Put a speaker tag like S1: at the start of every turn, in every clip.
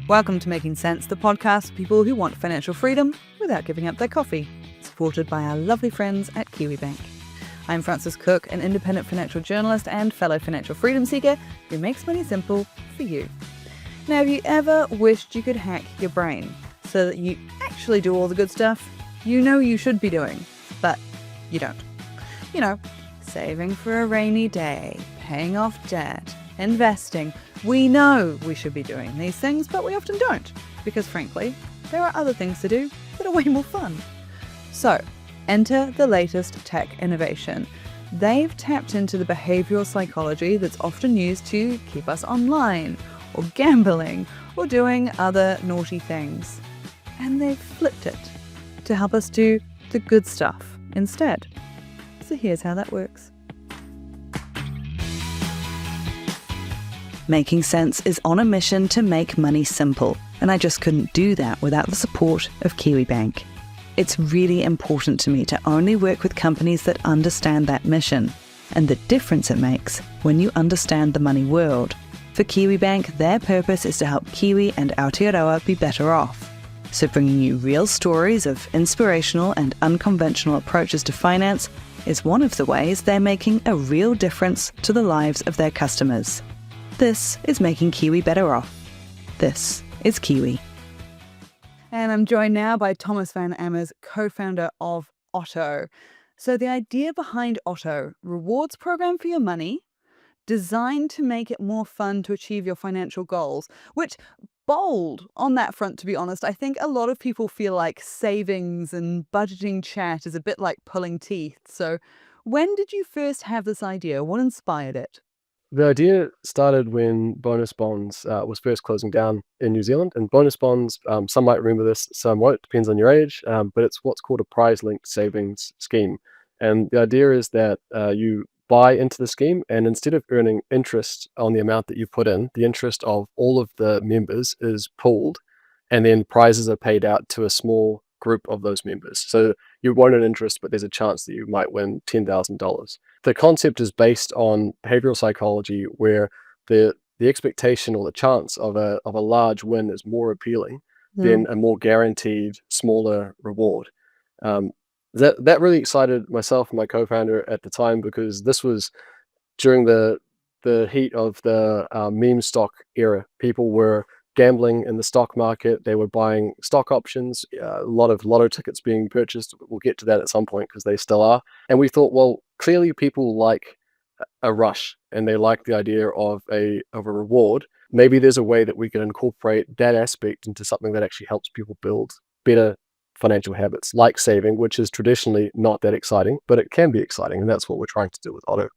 S1: Welcome to Making Sense, the podcast for people who want financial freedom without giving up their coffee, supported by our lovely friends at Kiwibank. I'm Frances Cook, an independent financial journalist and fellow financial freedom seeker who makes money simple for you. Now, have you ever wished you could hack your brain so that you actually do all the good stuff you know you should be doing, but you don't? You know, saving for a rainy day, paying off debt, investing. We know we should be doing these things, but we often don't, because frankly, there are other things to do that are way more fun. So, enter the latest tech innovation. They've tapped into the behavioural psychology that's often used to keep us online, or gambling, or doing other naughty things. And they've flipped it to help us do the good stuff instead. So here's how that works. Making Sense is on a mission to make money simple, and I just couldn't do that without the support of Kiwibank. It's really important to me to only work with companies that understand that mission and the difference it makes when you understand the money world. For Kiwibank, their purpose is to help Kiwi and Aotearoa be better off. So bringing you real stories of inspirational and unconventional approaches to finance is one of the ways they're making a real difference to the lives of their customers. This is making Kiwi better off. This is Kiwi. And I'm joined now by Tomas van Ammers, co-founder of Otto. So the idea behind Otto, rewards program for your money, designed to make it more fun to achieve your financial goals, which bold on that front, to be honest. I think a lot of people feel like savings and budgeting chat is a bit like pulling teeth. So when did you first have this idea? What inspired it?
S2: The idea started when bonus bonds was first closing down in New Zealand. And bonus bonds, some might remember this, some won't, depends on your age, but it's what's called a prize-linked savings scheme. And the idea is that you buy into the scheme, and instead of earning interest on the amount that you put in, the interest of all of the members is pooled, and then prizes are paid out to a small group of those members. So you won't earn interest, but there's a chance that you might win $10,000. The concept is based on behavioral psychology, where the expectation or the chance of a large win is more appealing than a more guaranteed smaller reward. That really excited myself and my co-founder at the time, because this was during the heat of the meme stock era. People were gambling in the stock market. They were buying stock options, a lot of lotto tickets being purchased. We'll get to that at some point because they still are. And we thought, well, clearly people like a rush and they like the idea of a reward. Maybe there's a way that we can incorporate that aspect into something that actually helps people build better financial habits, like saving, which is traditionally not that exciting, but it can be exciting. And that's what we're trying to do with Otto.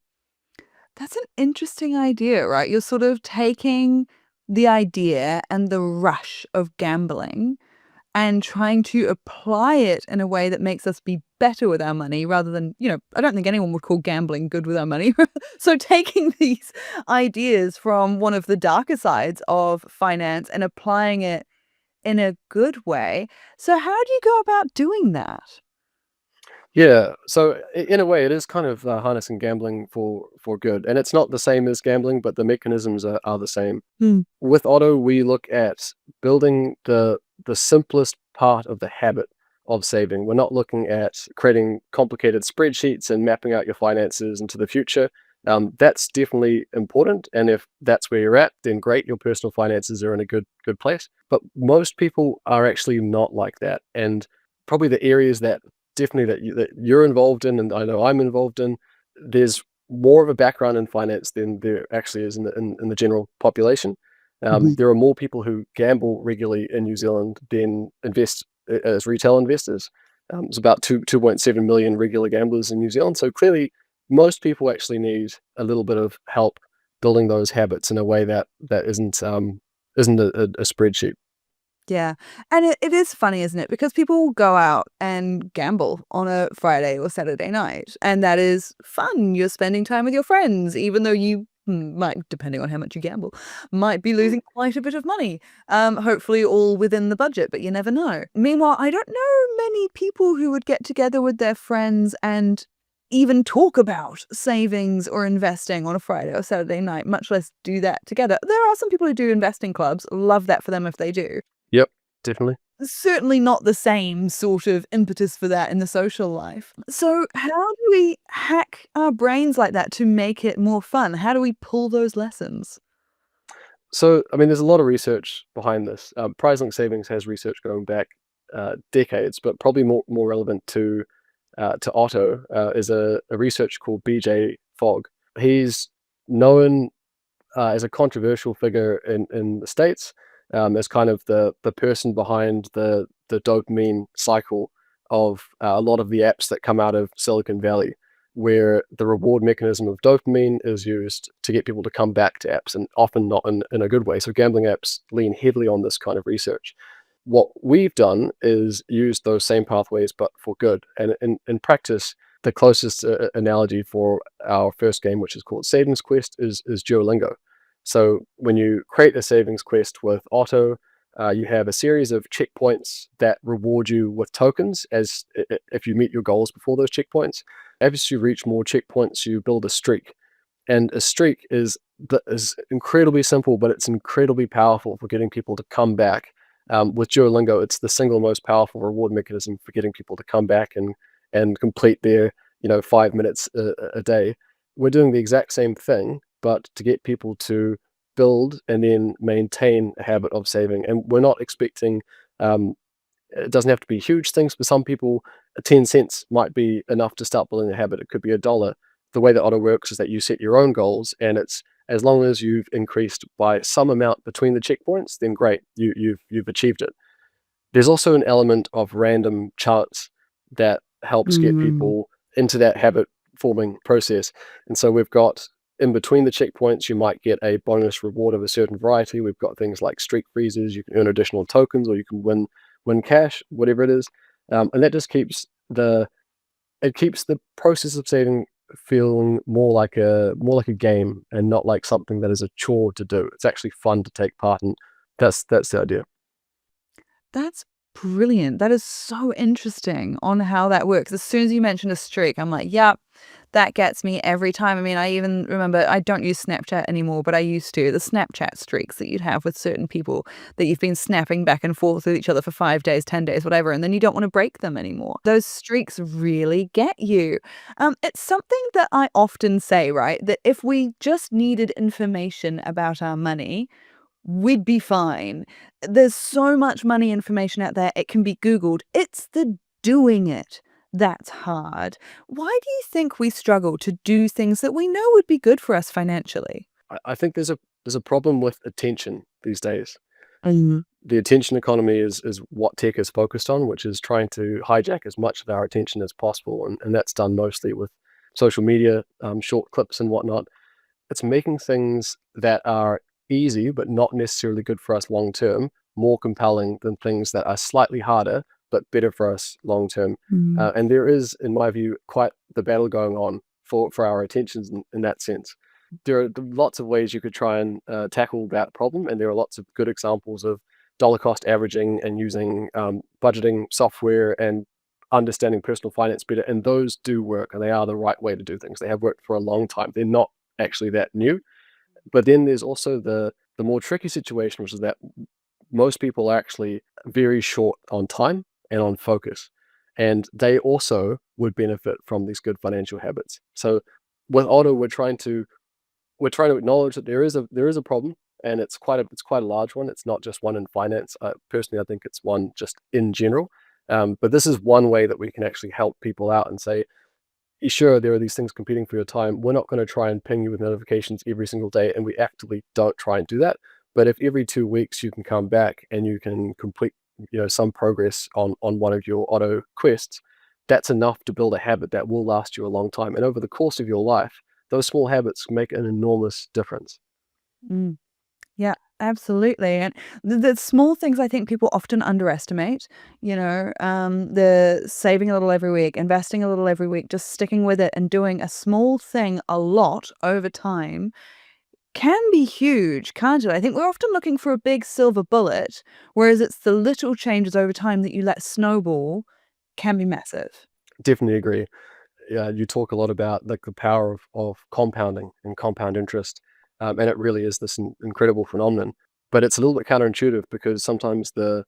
S1: That's an interesting idea, right? You're sort of taking the idea and the rush of gambling and trying to apply it in a way that makes us be better with our money rather than, I don't think anyone would call gambling good with our money. So taking these ideas from one of the darker sides of finance and applying it in a good way. So how do you go about doing that?
S2: Yeah, so in a way, it is kind of harnessing gambling for good, and it's not the same as gambling, but the mechanisms are the same. With Otto, we look at building the simplest part of the habit of saving. We're not looking at creating complicated spreadsheets and mapping out your finances into the future. That's definitely important, and if that's where you're at, then great, your personal finances are in a good place. But most people are actually not like that, and probably the areas that definitely that you're involved in, and I know I'm involved in, there's more of a background in finance than there actually is in the general population. There are more people who gamble regularly in New Zealand than invest as retail investors. It's about 2.7 million regular gamblers in New Zealand. So clearly, most people actually need a little bit of help building those habits in a way that isn't a spreadsheet.
S1: Yeah. And it is funny, isn't it? Because people will go out and gamble on a Friday or Saturday night, and that is fun. You're spending time with your friends, even though you might, depending on how much you gamble, might be losing quite a bit of money. Hopefully all within the budget, but you never know. Meanwhile, I don't know many people who would get together with their friends and even talk about savings or investing on a Friday or Saturday night, much less do that together. There are some people who do investing clubs. Love that for them if they do.
S2: Yep, definitely.
S1: Certainly not the same sort of impetus for that in the social life. So how do we hack our brains like that to make it more fun? How do we pull those lessons?
S2: So, I mean, there's a lot of research behind this. Prize Link Savings has research going back decades, but probably more relevant to Otto is a researcher called BJ Fogg. He's known as a controversial figure in the States, as kind of the person behind the dopamine cycle of a lot of the apps that come out of Silicon Valley, where the reward mechanism of dopamine is used to get people to come back to apps, and often not in a good way. So gambling apps lean heavily on this kind of research. What we've done is use those same pathways, but for good. And in practice, the closest analogy for our first game, which is called Savings Quest, is Duolingo. So when you create a savings quest with Otto, you have a series of checkpoints that reward you with tokens as if you meet your goals before those checkpoints. As you reach more checkpoints, you build a streak, and a streak is incredibly simple, but it's incredibly powerful for getting people to come back. With Duolingo, it's the single most powerful reward mechanism for getting people to come back and complete their 5 minutes a day. We're doing the exact same thing, but to get people to build and then maintain a habit of saving. And we're not expecting, it doesn't have to be huge things. For some people, 10 cents might be enough to start building a habit. It could be $1. The way that Otto works is that you set your own goals, and it's as long as you've increased by some amount between the checkpoints, then great, you've achieved it. There's also an element of random chance that helps get people into that habit forming process. And so we've got, in between the checkpoints, you might get a bonus reward of a certain variety. We've got things like streak freezes, you can earn additional tokens, or you can win cash, whatever it is. And that just keeps the process of saving feeling more like a game, and not like something that is a chore to do. It's actually fun to take part in. That's the idea.
S1: That's brilliant. That is so interesting on how that works. As soon as you mentioned a streak, I'm like, yep, that gets me every time. I mean, I even remember, I don't use Snapchat anymore, but I used to. The Snapchat streaks that you'd have with certain people that you've been snapping back and forth with each other for 5 days, 10 days, whatever, and then you don't want to break them anymore. Those streaks really get you. It's something that I often say, right? That if we just needed information about our money, we'd be fine. There's so much money information out there, it can be Googled. It's the doing it that's hard. Why do you think we struggle to do things that we know would be good for us financially?
S2: I think there's a problem with attention these days.
S1: Mm.
S2: The attention economy is what tech is focused on, which is trying to hijack as much of our attention as possible, and that's done mostly with social media, short clips and whatnot. It's making things that are easy but not necessarily good for us long term more compelling than things that are slightly harder but better for us long term.
S1: Mm.
S2: And there is, in my view, quite the battle going on for our attentions in that sense. There are lots of ways you could try and tackle that problem, and there are lots of good examples of dollar cost averaging and using budgeting software and understanding personal finance better. And those do work, and they are the right way to do things. They have worked for a long time. They're not actually that new. But then there's also the more tricky situation, which is that most people are actually very short on time and on focus, and they also would benefit from these good financial habits. So with Otto, we're trying to acknowledge that there is a problem, and it's quite a large one. It's not just one in finance. Personally, I think it's one just in general. But this is one way that we can actually help people out and say, sure, there are these things competing for your time. We're not going to try and ping you with notifications every single day, and we actively don't try and do that. But if every 2 weeks you can come back and you can complete, some progress on one of your Otto quests, that's enough to build a habit that will last you a long time. And over the course of your life, those small habits make an enormous difference.
S1: Mm. Yeah, absolutely. And the small things I think people often underestimate, the saving a little every week, investing a little every week, just sticking with it and doing a small thing a lot over time can be huge, can't it? I think we're often looking for a big silver bullet, whereas it's the little changes over time that you let snowball can be massive.
S2: Definitely agree. you talk a lot about like the power of compounding and compound interest, and it really is this incredible phenomenon. But it's a little bit counterintuitive because sometimes the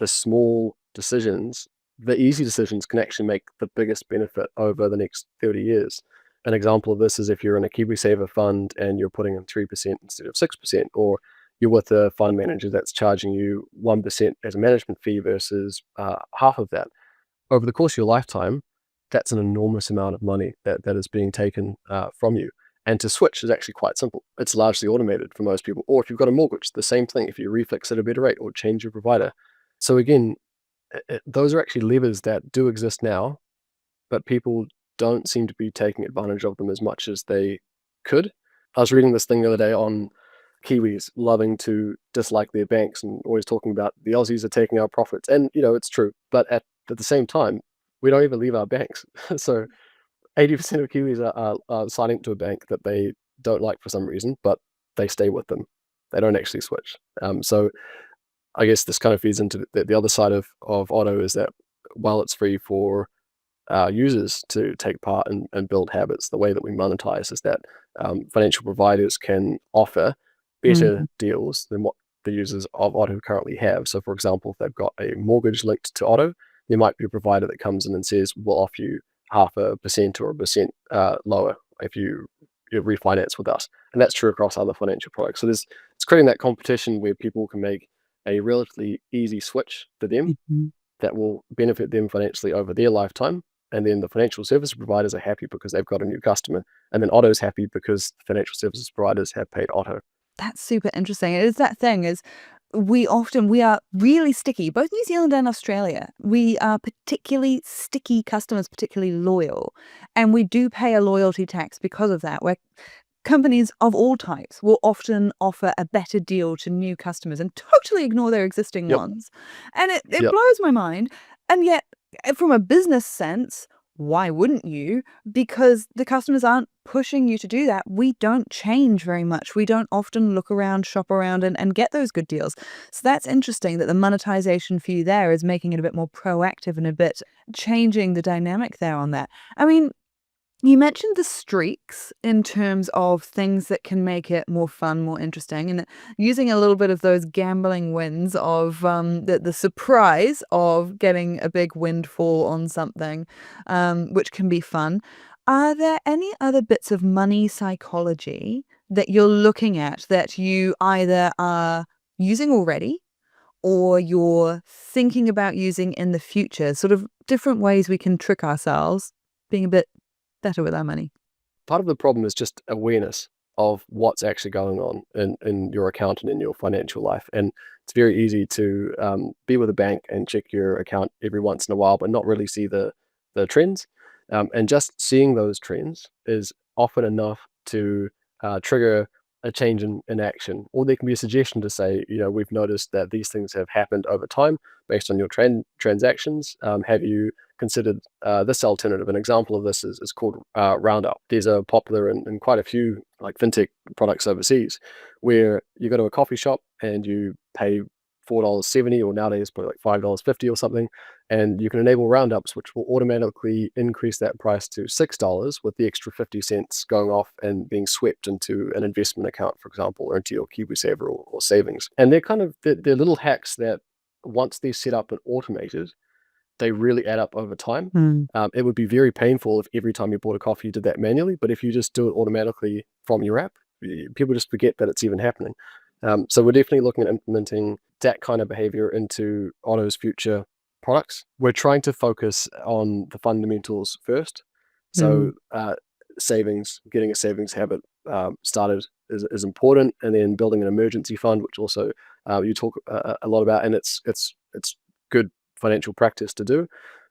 S2: small decisions, the easy decisions, can actually make the biggest benefit over the next 30 years. An example of this is if you're in a KiwiSaver fund and you're putting in 3% instead of 6%, or you're with a fund manager that's charging you 1% as a management fee versus half of that. Over the course of your lifetime, that's an enormous amount of money that is being taken from you. And to switch is actually quite simple. It's largely automated for most people. Or if you've got a mortgage, the same thing. If you refix at a better rate or change your provider. So again, those are actually levers that do exist now, but people don't seem to be taking advantage of them as much as they could. I was reading this thing the other day on Kiwis loving to dislike their banks and always talking about the Aussies are taking our profits. And, it's true. But at the same time, we don't even leave our banks. So 80% of Kiwis are signing up to a bank that they don't like for some reason, but they stay with them. They don't actually switch. So I guess this kind of feeds into the other side of Otto, is that while it's free for users to take part and build habits, the way that we monetize is that financial providers can offer better deals than what the users of Otto currently have. So, for example, if they've got a mortgage linked to Otto, there might be a provider that comes in and says, we'll offer you 0.5% or 1% lower if you refinance with us. And that's true across other financial products. So it's creating that competition where people can make a relatively easy switch for them that will benefit them financially over their lifetime. And then the financial service providers are happy because they've got a new customer. And then Otto's happy because financial services providers have paid Otto.
S1: That's super interesting. It is that thing is we are really sticky, both New Zealand and Australia. We are particularly sticky customers, particularly loyal. And we do pay a loyalty tax because of that, where companies of all types will often offer a better deal to new customers and totally ignore their existing ones. And it blows my mind. And yet, from a business sense, why wouldn't you? Because the customers aren't pushing you to do that. We don't change very much. We don't often look around, shop around, and get those good deals. So that's interesting that the monetization for you there is making it a bit more proactive and a bit changing the dynamic there on that. I mean, you mentioned the streaks in terms of things that can make it more fun, more interesting, and using a little bit of those gambling wins of the surprise of getting a big windfall on something, which can be fun. Are there any other bits of money psychology that you're looking at that you either are using already or you're thinking about using in the future? Sort of different ways we can trick ourselves, being a bit better with our money.
S2: Part of the problem is just awareness of what's actually going on in your account and in your financial life. And it's very easy to be with a bank and check your account every once in a while, but not really see the trends. And just seeing those trends is often enough to trigger a change in action. Or there can be a suggestion to say, we've noticed that these things have happened over time based on your transactions. Have you considered this alternative? An example of this is called Roundup. These are popular in quite a few like FinTech products overseas, where you go to a coffee shop and you pay $4.70, or nowadays probably like $5.50 or something, and you can enable roundups, which will automatically increase that price to $6, with the extra 50 cents going off and being swept into an investment account, for example, or into your KiwiSaver or savings. And they're little hacks that, once they're set up and automated, they really add up over time. It would be very painful if every time you bought a coffee you did that manually, but if you just do it automatically from your app, people just forget that it's even happening. So we're definitely looking at implementing that kind of behavior into Otto's future products. We're trying to focus on the fundamentals first. So savings, getting a savings habit started is important, and then building an emergency fund, which also you talk a lot about, and it's good financial practice to do.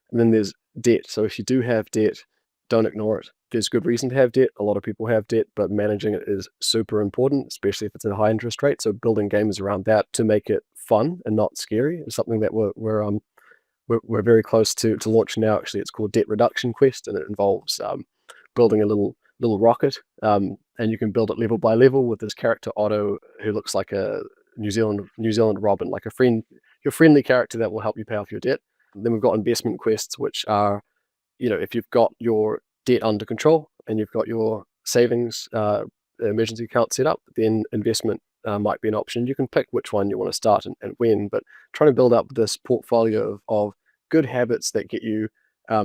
S2: And then there's debt. So if you do have debt, don't ignore it. There's good reason to have debt. A lot of people have debt, but managing it is super important, especially if it's at a high interest rate. So building games around that to make it fun and not scary is something that we're very close to launching now. Actually, it's called Debt Reduction Quest, and it involves building a little rocket, and you can build it level by level with this character Otto, who looks like a New Zealand Robin, like your friendly character that will help you pay off your debt. And then we've got investment quests, which are, if you've got your debt under control and you've got your savings emergency account set up, then investment might be an option. You can pick which one you want to start and when, but trying to build up this portfolio of good habits that get you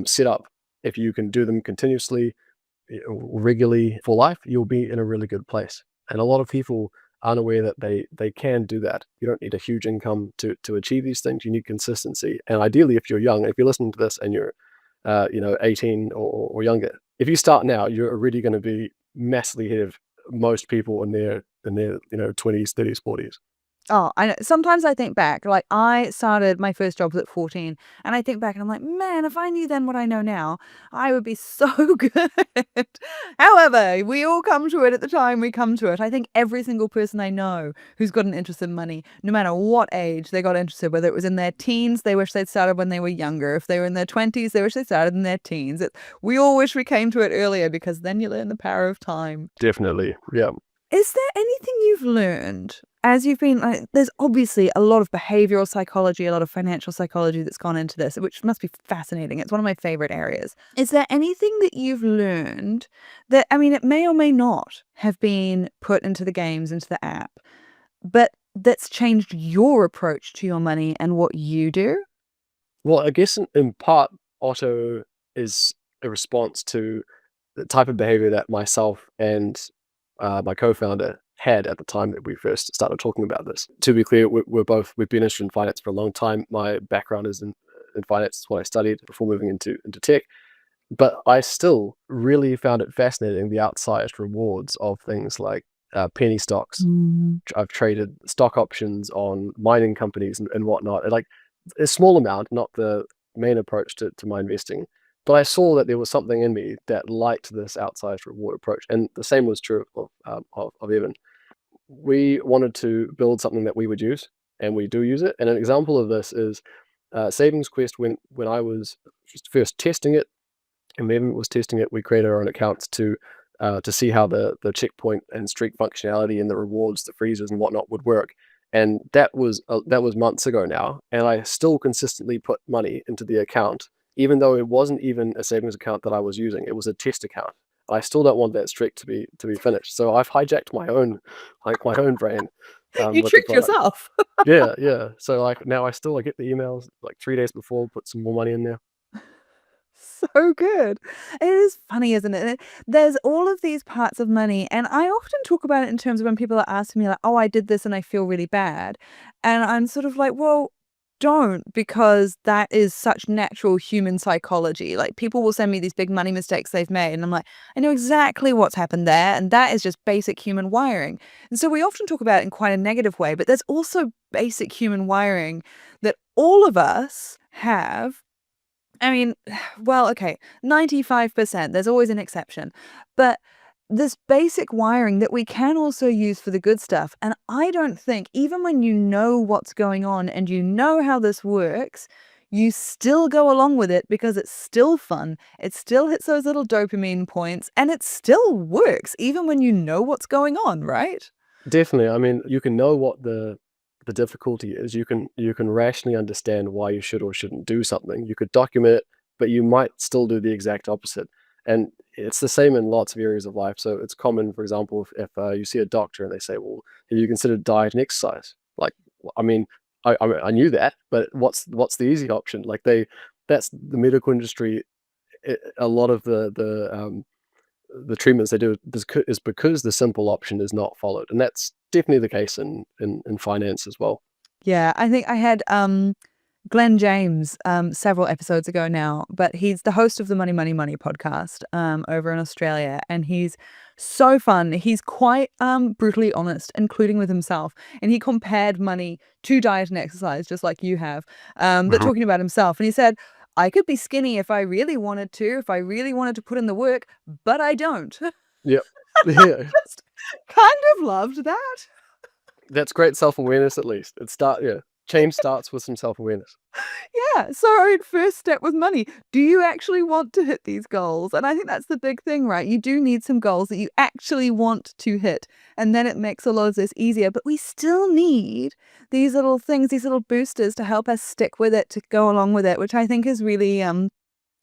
S2: set up. If you can do them continuously, regularly for life, you'll be in a really good place. And a lot of people aren't aware that they can do that. You don't need a huge income to achieve these things. You need consistency. And ideally, if you're young, if you're listening to this and you're 18 or younger, if you start now, you're already going to be massively ahead of most people in their 20s, 30s, 40s.
S1: Oh, I know. Sometimes I think back, like I started my first jobs at 14, and I think back and I'm like, man, if I knew then what I know now, I would be so good. However, we all come to it at the time we come to it. I think every single person I know who's got an interest in money, no matter what age they got interested, whether it was in their teens, they wish they'd started when they were younger. If they were in their 20s, they wish they started in their teens. We all wish we came to it earlier because then you learn the power of time.
S2: Definitely, yeah.
S1: Is there anything you've learned as you've been, there's obviously a lot of behavioral psychology, a lot of financial psychology that's gone into this, which must be fascinating. It's one of my favorite areas. Is there anything that you've learned that, I mean, it may or may not have been put into the games, into the app, but that's changed your approach to your money and what you do?
S2: Well, I guess in part, Otto is a response to the type of behavior that myself and my co-founder had at the time that we first started talking about this. To be clear, we've been interested in finance for a long time. My background is in finance. It's what I studied before moving into tech. But I still really found it fascinating, the outsized rewards of things like penny stocks. I've traded stock options on mining companies and whatnot. Like a small amount, not the main approach to my investing. But I saw that there was something in me that liked this outsized reward approach. And the same was true of Evan. We wanted to build something that we would use, and we do use it. And an example of this is Savings Quest. When I was just first testing it, and Evan was testing it, we created our own accounts to see how the checkpoint and streak functionality and the rewards, the freezes and whatnot would work. And that was months ago now, and I still consistently put money into the account, even though it wasn't even a savings account that I was using. It was a test account. I still don't want that streak to be finished. So I've hijacked my own brain.
S1: You tricked yourself.
S2: Yeah. So like now I get the emails like 3 days before, put some more money in there.
S1: So good. It is funny, isn't it? There's all of these parts of money, and I often talk about it in terms of when people are asking me like, oh, I did this and I feel really bad. And I'm sort of like, well, don't, because that is such natural human psychology. Like people will send me these big money mistakes they've made, and I'm like, I know exactly what's happened there, and that is just basic human wiring. And so we often talk about it in quite a negative way, but there's also basic human wiring that all of us have. I mean, well, okay, 95%, there's always an exception, but this basic wiring that we can also use for the good stuff. And I don't think, even when you know what's going on and you know how this works, you still go along with it because it's still fun. It still hits those little dopamine points and it still works, even when you know what's going on, right?
S2: Definitely. I mean, you can know what the difficulty is. You can rationally understand why you should or shouldn't do something. You could document it, but you might still do the exact opposite. And it's the same in lots of areas of life. So it's common, for example, if you see a doctor and they say, well, have you considered diet and exercise? Like, I mean, I knew that, but what's the easy option? Like that's the medical industry. A lot of the treatments they do is because the simple option is not followed. And that's definitely the case in finance as well.
S1: Yeah, I think I had Glenn James several episodes ago now, but he's the host of the Money, Money, Money podcast over in Australia, and he's so fun. He's quite brutally honest, including with himself, and he compared money to diet and exercise, just like you have, but talking about himself. And he said, I could be skinny if I really wanted to put in the work, but I don't.
S2: Yep. Yeah.
S1: Just kind of loved that.
S2: That's great self-awareness, at least. Change starts with some self-awareness.
S1: Yeah. So first step with money. Do you actually want to hit these goals? And I think that's the big thing, right? You do need some goals that you actually want to hit. And then it makes a lot of this easier. But we still need these little things, these little boosters to help us stick with it, to go along with it, which I think is really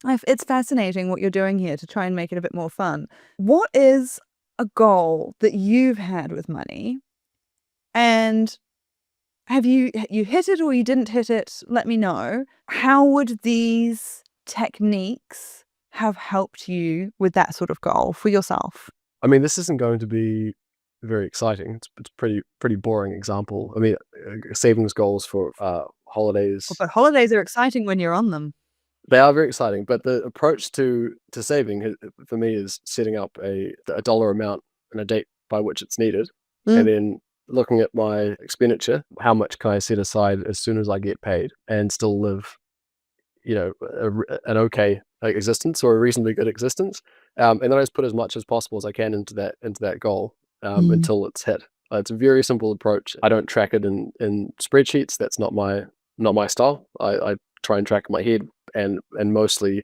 S1: It's fascinating what you're doing here to try and make it a bit more fun. What is a goal that you've had with money, and have you hit it or you didn't hit it? Let me know. How would these techniques have helped you with that sort of goal for yourself?
S2: I mean, this isn't going to be very exciting. It's pretty boring example. I mean, savings goals for holidays,
S1: But holidays are exciting when you're on them.
S2: they are very exciting. But the approach to saving for me is setting up a dollar amount and a date by which it's needed, and then looking at my expenditure. How much can I set aside as soon as I get paid and still live, an okay existence or a reasonably good existence, and then I just put as much as possible as I can into that goal until it's hit. It's a very simple approach. I don't track it in spreadsheets. That's not my style. I try and track in my head, and mostly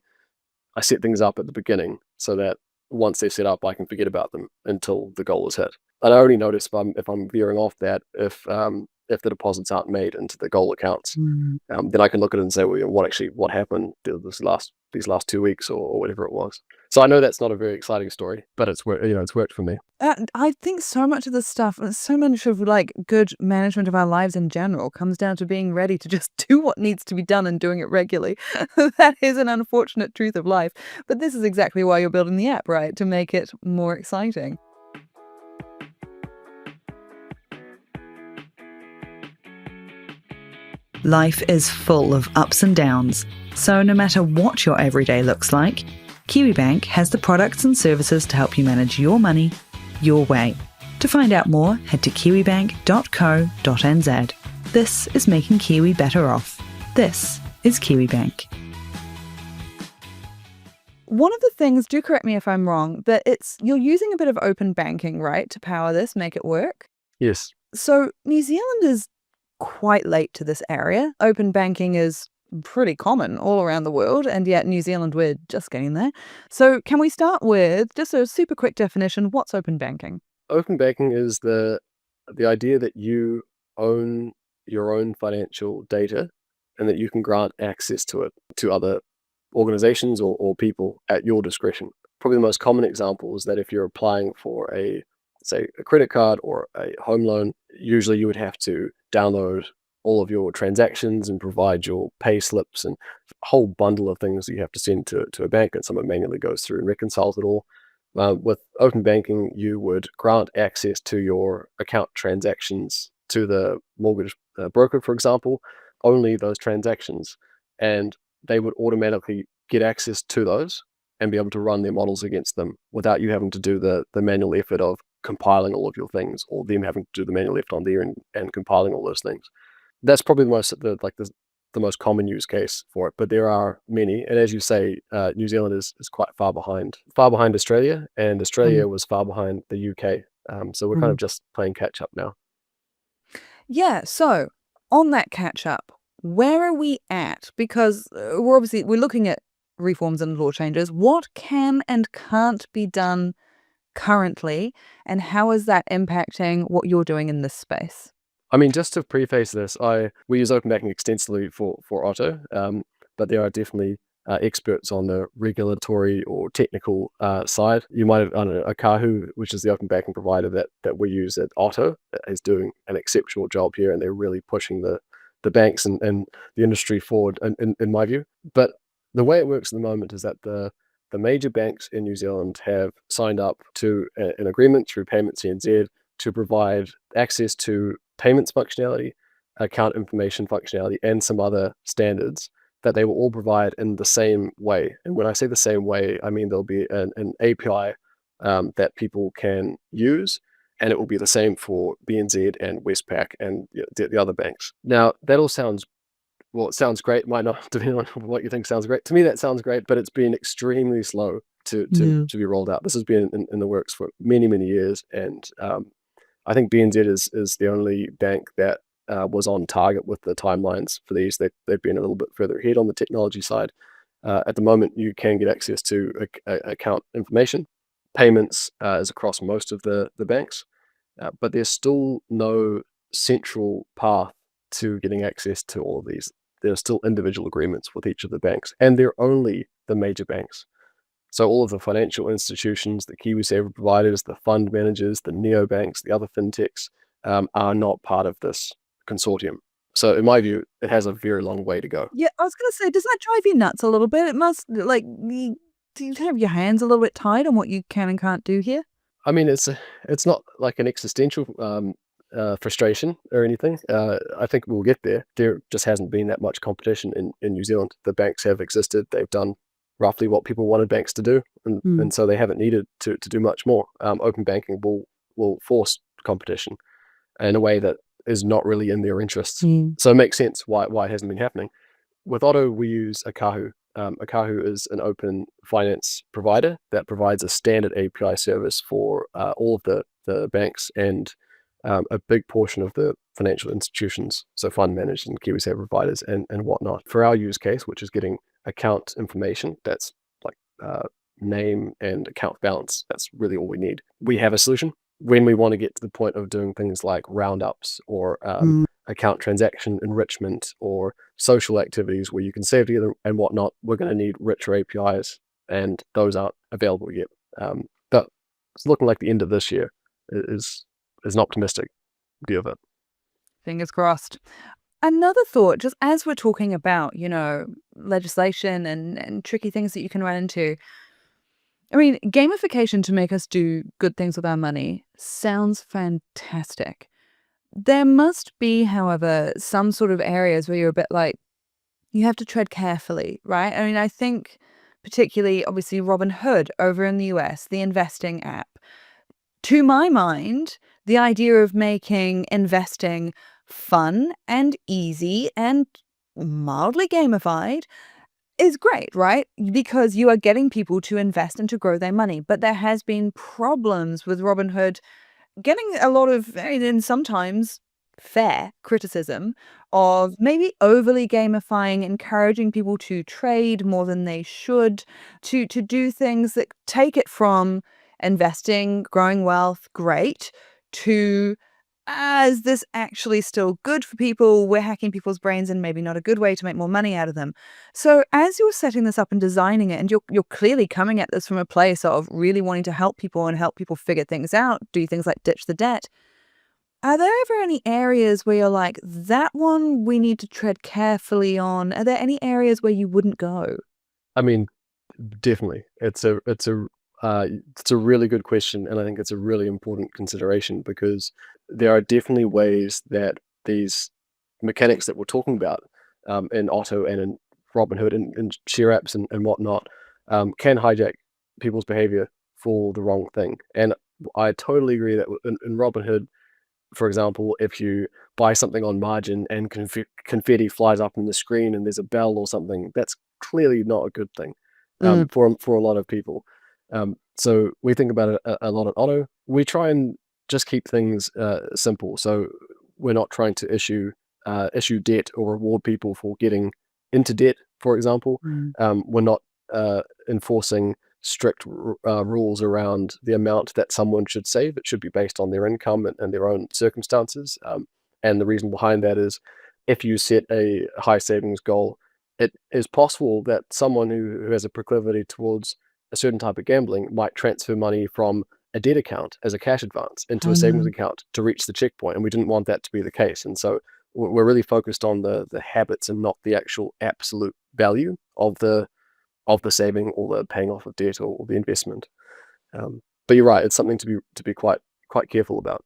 S2: I set things up at the beginning so that once they're set up, I can forget about them until the goal is hit. And I only notice if I'm veering off that if the deposits aren't made into the goal accounts, then I can look at it and say, well, what happened these last 2 weeks or whatever it was. So I know that's not a very exciting story, but it's worked for me.
S1: I think so much of this stuff, and so much of like good management of our lives in general, comes down to being ready to just do what needs to be done and doing it regularly. That is an unfortunate truth of life. But this is exactly why you're building the app, right? To make it more exciting. Life is full of ups and downs, so no matter what your everyday looks like, KiwiBank has the products and services to help you manage your money your way. To find out more, head to kiwibank.co.nz. This is making Kiwi better off. This is KiwiBank. One of the things, do correct me if I'm wrong, but you're using a bit of open banking, right, to power this, make it work?
S2: Yes.
S1: So New Zealand is quite late to this area. Open banking is pretty common all around the world, and yet New Zealand, we're just getting there. So can we start with just a super quick definition? What's open banking?
S2: Open banking is the idea that you own your own financial data and that you can grant access to it to other organizations or people at your discretion. Probably the most common example is that if you're applying for say a credit card or a home loan, usually you would have to download all of your transactions and provide your pay slips and a whole bundle of things that you have to send to a bank, and someone manually goes through and reconciles it all. With open banking, you would grant access to your account transactions to the mortgage broker, for example, only those transactions, and they would automatically get access to those and be able to run their models against them without you having to do the manual effort of compiling all of your things, or them having to do the manual effort on there and compiling all those things. That's probably the most common use case for it, but there are many. And as you say, New Zealand is quite far behind Australia, and Australia was far behind the UK. So we're kind of just playing catch up now.
S1: Yeah, so on that catch up, where are we at? Because we're looking at reforms and law changes. What can and can't be done currently, and how is that impacting what you're doing in this space?
S2: I mean, just to preface this, we use open banking extensively for Otto, but there are definitely experts on the regulatory or technical side. You might have, I don't know, Akahu, which is the open banking provider that we use at Otto, is doing an exceptional job here, and they're really pushing the banks and the industry forward, in my view. But the way it works at the moment is that the major banks in New Zealand have signed up to an agreement through Payments NZ to provide access to payments functionality, account information functionality, and some other standards that they will all provide in the same way. And when I say the same way, I mean there'll be an API that people can use, and it will be the same for BNZ and Westpac and the other banks. Now, that all sounds, well, it sounds great. It might not, depending on what you think sounds great. To me, that sounds great, but it's been extremely slow to be rolled out. This has been in the works for many, many years, and I think BNZ is the only bank that was on target with the timelines for these. They've been a little bit further ahead on the technology side. At the moment, you can get access to account information. Payments is across most of the banks, but there's still no central path to getting access to all of these there are still individual agreements with each of the banks, and they're only the major banks. So all of the financial institutions, the KiwiSaver providers, the fund managers, the neobanks, the other fintechs are not part of this consortium. So in my view, it has a very long way to go.
S1: Yeah, I was gonna say, does that drive you nuts a little bit? It must, like, do you have your hands a little bit tied on what you can and can't do here?
S2: I mean, it's not like an existential frustration or anything. I think we'll get there. There just hasn't been that much competition in New Zealand. The banks have existed. They've done roughly what people wanted banks to do, and so they haven't needed to do much more. Open banking will force competition in a way that is not really in their interests. So it makes sense why it hasn't been happening. With Otto, we use Akahu. Akahu is an open finance provider that provides a standard API service for all of the banks and a big portion of the financial institutions, so fund managers and KiwiSaver providers and whatnot. For our use case, which is getting account information, that's like name and account balance, that's really all we need. We have a solution. When we want to get to the point of doing things like roundups or account transaction enrichment or social activities where you can save together and whatnot, we're going to need richer APIs, and those aren't available yet. But it's looking like the end of this year is an optimistic view of it.
S1: Fingers crossed. Another thought, just as we're talking about, legislation and tricky things that you can run into. I mean, gamification to make us do good things with our money sounds fantastic. There must be, however, some sort of areas where you're a bit like, you have to tread carefully, right? I mean, I think particularly, obviously, Robinhood over in the US, the investing app. To my mind, the idea of making investing fun and easy and mildly gamified is great, right? Because you are getting people to invest and to grow their money. But there has been problems with Robinhood getting a lot of, and sometimes fair criticism of maybe overly gamifying, encouraging people to trade more than they should, to do things that take it from investing, growing wealth, great, to is this actually still good for people? We're hacking people's brains and maybe not a good way to make more money out of them. So as you're setting this up and designing it, and you're clearly coming at this from a place of really wanting to help people and help people figure things out, do things like ditch the debt. Are there ever any areas where you're like, that one we need to tread carefully on? Are there any areas where you wouldn't go?
S2: I mean, definitely. It's a really good question, and I think it's a really important consideration because there are definitely ways that these mechanics that we're talking about in Otto and in Robinhood and share apps and whatnot can hijack people's behavior for the wrong thing. And I totally agree that in Robinhood, for example, if you buy something on margin and confetti flies up on the screen and there's a bell or something, that's clearly not a good thing for a lot of people. So we think about it a lot at Otto. We try and just keep things simple. So we're not trying to issue debt or reward people for getting into debt, for example. We're not enforcing strict rules around the amount that someone should save. It should be based on their income and their own circumstances. And the reason behind that is if you set a high savings goal, it is possible that someone who has a proclivity towards a certain type of gambling might transfer money from a debt account as a cash advance into a savings account to reach the checkpoint, and we didn't want that to be the case. And so we're really focused on the habits and not the actual absolute value of the saving or the paying off of debt or the investment. But you're right; it's something to be quite careful about.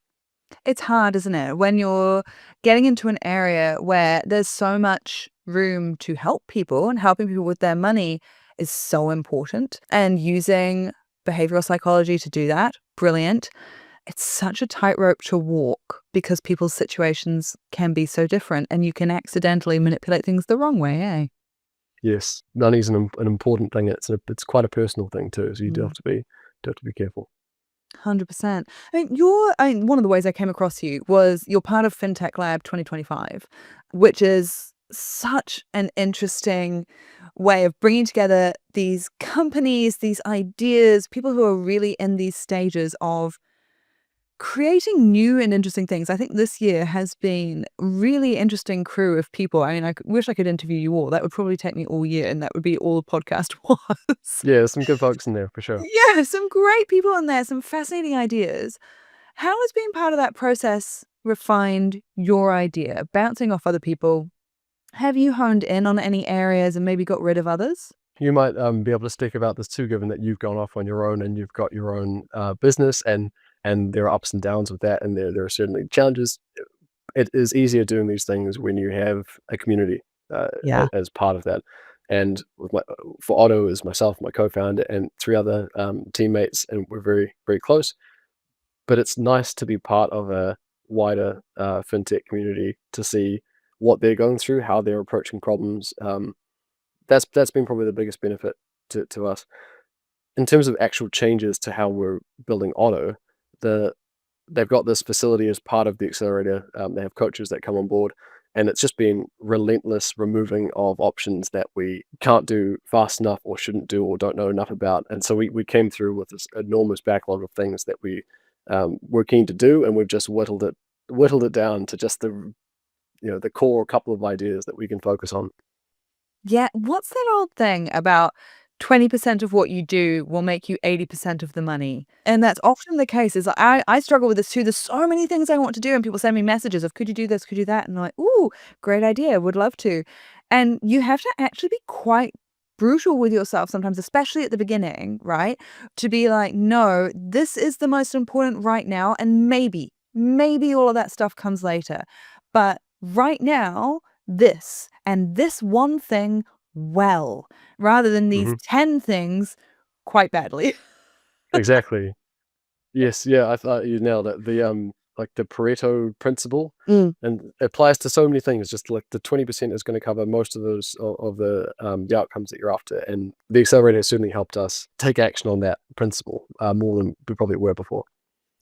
S1: It's hard, isn't it? When you're getting into an area where there's so much room to help people, and helping people with their money is so important, and using behavioral psychology to do that, brilliant. It's such a tightrope to walk because people's situations can be so different and you can accidentally manipulate things the wrong way, eh?
S2: Yes, money's an important thing. It's quite a personal thing too, so you do have to be careful.
S1: 100%. One of the ways I came across you was you're part of FinTech Lab 2025, which is such an interesting way of bringing together these companies, these ideas, people who are really in these stages of creating new and interesting things. I think this year has been a really interesting crew of people. I mean, wish I could interview you all. That would probably take me all year, and that would be all the podcast was.
S2: Yeah, there's some good folks in there for sure.
S1: Yeah, some great people in there, some fascinating ideas. How has being part of that process refined your idea, bouncing off other people? Have you honed in on any areas and maybe got rid of others?
S2: You might be able to speak about this too, given that you've gone off on your own and you've got your own business, and there are ups and downs with that, and there are certainly challenges. It is easier doing these things when you have a community
S1: Yeah.
S2: as part of that. And with for Otto is myself, my co-founder, and three other teammates, and we're very, very close. But it's nice to be part of a wider fintech community to see what they're going through, how they're approaching problems. That's been probably the biggest benefit to us. In terms of actual changes to how we're building Otto, they've got this facility as part of the accelerator. They have coaches that come on board, and it's just been relentless removing of options that we can't do fast enough or shouldn't do or don't know enough about. And so we came through with this enormous backlog of things that we were keen to do, and we've just whittled it down to just the core couple of ideas that we can focus on.
S1: Yeah. What's that old thing about 20% of what you do will make you 80% of the money? And that's often the case. Is I struggle with this too. There's so many things I want to do, and people send me messages of, could you do this? Could you do that? And I'm like, ooh, great idea. Would love to. And you have to actually be quite brutal with yourself sometimes, especially at the beginning, right? To be like, no, this is the most important right now. And maybe all of that stuff comes later. But right now, this and this one thing, well, rather than these
S2: hmm
S1: 10 things quite badly.
S2: Exactly. Yes, yeah, I thought you nailed it. Like the Pareto principle,
S1: Mm.
S2: and it applies to so many things. Just like the 20% is going to cover most of those of the outcomes that you're after, and the accelerator has certainly helped us take action on that principle more than we probably were before.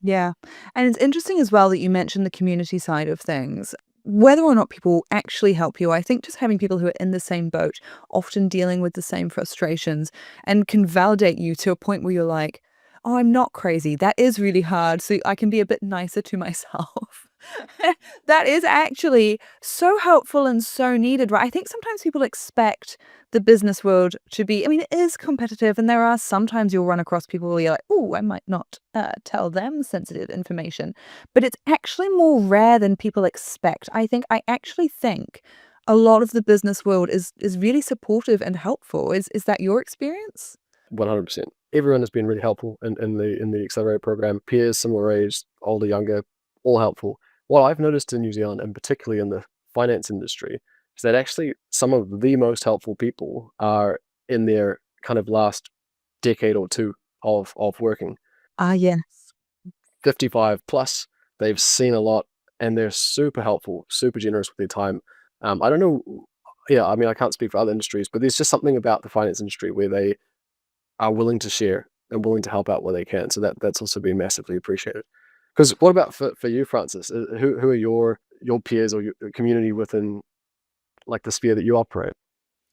S1: Yeah. And it's interesting as well that you mentioned the community side of things. Whether or not people actually help you, I think just having people who are in the same boat, often dealing with the same frustrations, and can validate you to a point where you're like, oh, I'm not crazy. That is really hard. So I can be a bit nicer to myself. That is actually so helpful and so needed, right? I think sometimes people expect the business world to be, I mean, it is competitive, and there are sometimes you'll run across people where you're like, oh, I might not tell them sensitive information, but it's actually more rare than people expect. I actually think a lot of the business world is really supportive and helpful. Is that your experience?
S2: 100%. Everyone has been really helpful in the accelerator program. Peers, similar age, older, younger, all helpful. What I've noticed in New Zealand, and particularly in the finance industry, is that actually some of the most helpful people are in their kind of last decade or two of working.
S1: Ah, yes.
S2: 55 plus, they've seen a lot, and they're super helpful, super generous with their time. I don't know. Yeah, I mean, I can't speak for other industries, but there's just something about the finance industry where they are willing to share and willing to help out where they can. So that's also been massively appreciated. Because what about for you, Francis? Who are your peers or your community within like the sphere that you operate?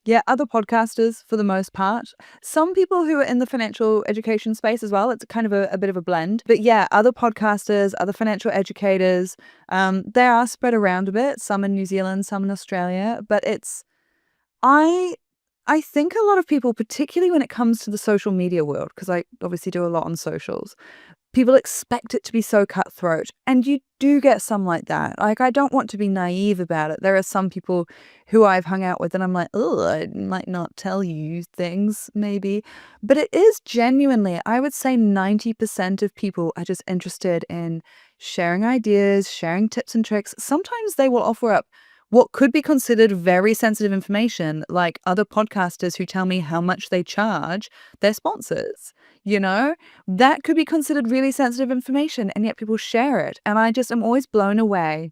S1: Yeah, other podcasters for the most part. Some people who are in the financial education space as well. It's kind of a bit of a blend. But yeah, other podcasters, other financial educators, they are spread around a bit, some in New Zealand, some in Australia. But I I think a lot of people, particularly when it comes to the social media world, because I obviously do a lot on socials, people expect it to be so cutthroat. And you do get some like that. Like, I don't want to be naive about it. There are some people who I've hung out with and I'm like, oh, I might not tell you things, maybe. But it is genuinely, I would say 90% of people are just interested in sharing ideas, sharing tips and tricks. Sometimes they will offer up what could be considered very sensitive information, like other podcasters who tell me how much they charge their sponsors. You know, that could be considered really sensitive information, and yet people share it. And I just am always blown away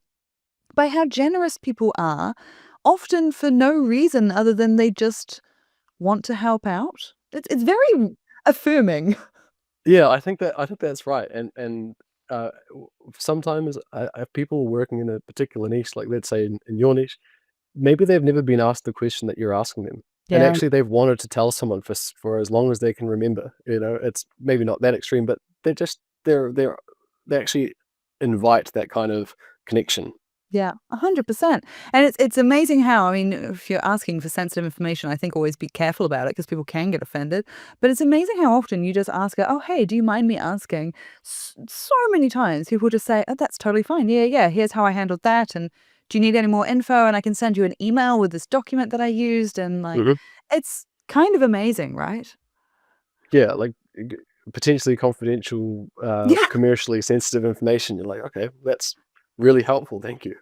S1: by how generous people are, often for no reason other than they just want to help out. It's very affirming.
S2: Yeah, I think that's right. And sometimes I have people working in a particular niche, like let's say in your niche, maybe they've never been asked the question that you're asking them, and
S1: Yeah.
S2: actually they've wanted to tell someone for as long as they can remember. It's maybe not that extreme, but they're just they're actually invite that kind of connection.
S1: Yeah, 100%. And it's amazing how, I mean, if you're asking for sensitive information, I think always be careful about it because people can get offended. But it's amazing how often you just ask her, oh, hey, do you mind me asking? So many times people just say, oh, that's totally fine. Yeah, here's how I handled that. And do you need any more info? And I can send you an email with this document that I used. And like,
S2: Mhm.
S1: it's kind of amazing, right?
S2: Yeah, like potentially confidential,
S1: Yeah.
S2: commercially sensitive information. You're like, okay, that's really helpful. Thank you.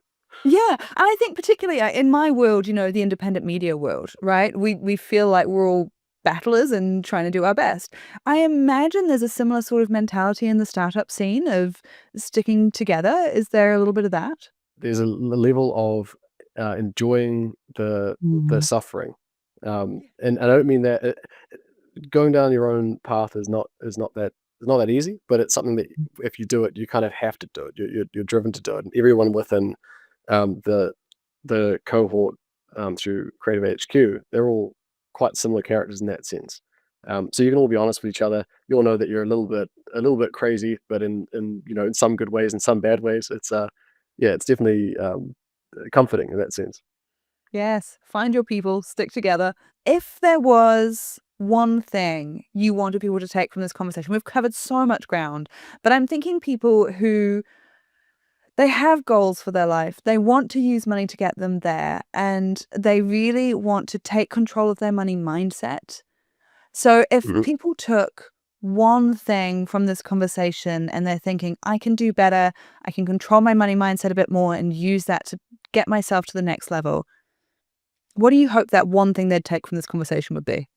S1: Yeah, and I think particularly in my world, the independent media world, right? We feel like we're all battlers and trying to do our best. I imagine there's a similar sort of mentality in the startup scene of sticking together. Is there a little bit of that?
S2: There's a level of enjoying the
S1: Mm.
S2: suffering, and I don't mean that going down your own path is not that easy, but it's something that if you do it, you kind of have to do it. You're driven to do it. And everyone within the cohort through Creative HQ, they're all quite similar characters in that sense. So you can all be honest with each other. You all know that you're a little bit crazy, but in some good ways and some bad ways. It's definitely comforting in that sense.
S1: Yes, find your people, stick together. If there was one thing you wanted people to take from this conversation, we've covered so much ground, but I'm thinking people who they have goals for their life. They want to use money to get them there, and they really want to take control of their money mindset. So if
S2: Mhm.
S1: people took one thing from this conversation and they're thinking, I can do better, I can control my money mindset a bit more and use that to get myself to the next level, what do you hope that one thing they'd take from this conversation would be?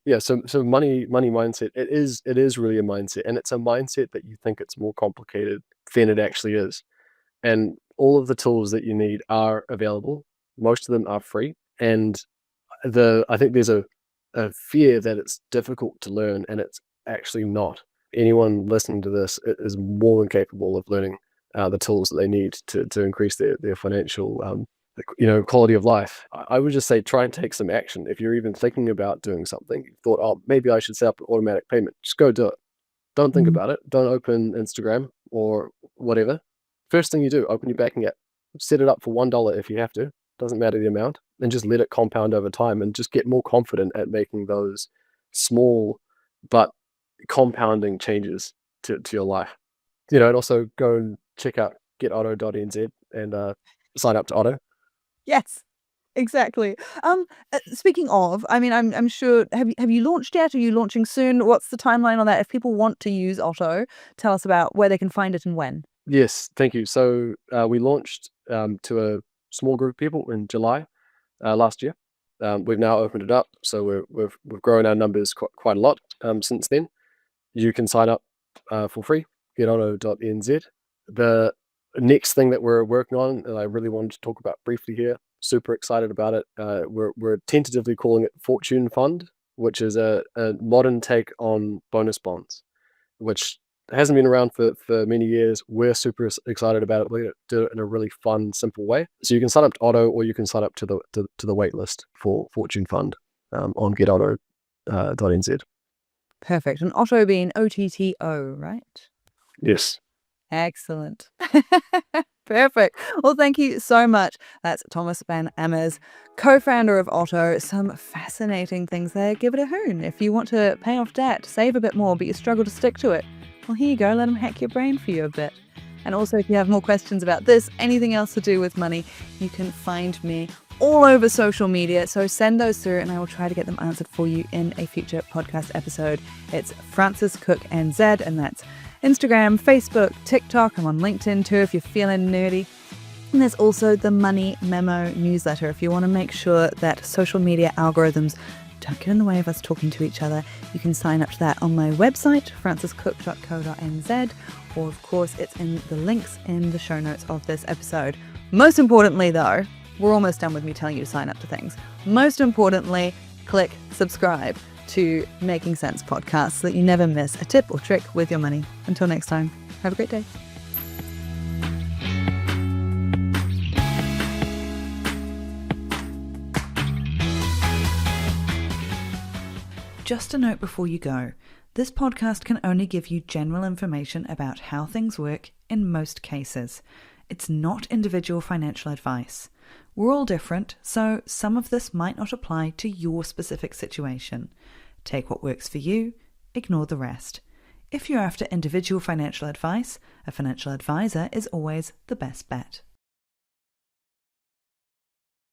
S2: Yeah, so money mindset, it is really a mindset, and it's a mindset that you think it's more complicated than it actually is. And all of the tools that you need are available. Most of them are free, and I think there's a fear that it's difficult to learn, and it's actually not. Anyone listening to this is more than capable of learning the tools that they need to increase their financial quality of life. I would just say try and take some action. If you're even thinking about doing something, you thought, oh, maybe I should set up an automatic payment. Just go do it. Don't think
S1: Mm.
S2: about it. Don't open Instagram or whatever. First thing you do, open your banking app. Set it up for $1 if you have to. Doesn't matter the amount. And just let it compound over time and just get more confident at making those small but compounding changes to your life. And also go and check out getotto.nz and sign up to Otto.
S1: Yes, exactly. Speaking of, I mean, I'm sure. Have you launched yet? Are you launching soon? What's the timeline on that? If people want to use Otto, tell us about where they can find it and when.
S2: Yes, thank you. So we launched to a small group of people in July last year. We've now opened it up, so we've grown our numbers quite a lot since then. You can sign up for free, getauto.nz. The next thing that we're working on, and I really wanted to talk about briefly here, super excited about it. We're tentatively calling it Fortune Fund, which is a modern take on bonus bonds, which hasn't been around for many years. We're super excited about it. We're going to do it in a really fun, simple way. So you can sign up to Otto, or you can sign up to the wait list for Fortune Fund on getauto.nz.
S1: Perfect. And Otto being OTTO, right?
S2: Yes.
S1: Excellent. Perfect. Well, thank you so much. That's Tomas van Ammers, co-founder of Otto. Some fascinating things there. Give it a hoon. If you want to pay off debt, save a bit more, but you struggle to stick to it, well, here you go. Let them hack your brain for you a bit. And also, if you have more questions about this, anything else to do with money, you can find me all over social media. So send those through and I will try to get them answered for you in a future podcast episode. It's Francis Cook NZ, and that's Instagram, Facebook, TikTok. I'm on LinkedIn too if you're feeling nerdy. And there's also the Money Memo newsletter if you want to make sure that social media algorithms don't get in the way of us talking to each other. You can sign up to that on my website, franciscook.co.nz, or of course it's in the links in the show notes of this episode. Most importantly though, we're almost done with me telling you to sign up to things. Most importantly, click subscribe to Making Sense podcast so that you never miss a tip or trick with your money. Until next time, have a great day. Just a note before you go. This podcast can only give you general information about how things work in most cases. It's not individual financial advice. We're all different, so some of this might not apply to your specific situation. Take what works for you, ignore the rest. If you're after individual financial advice, a financial advisor is always the best bet.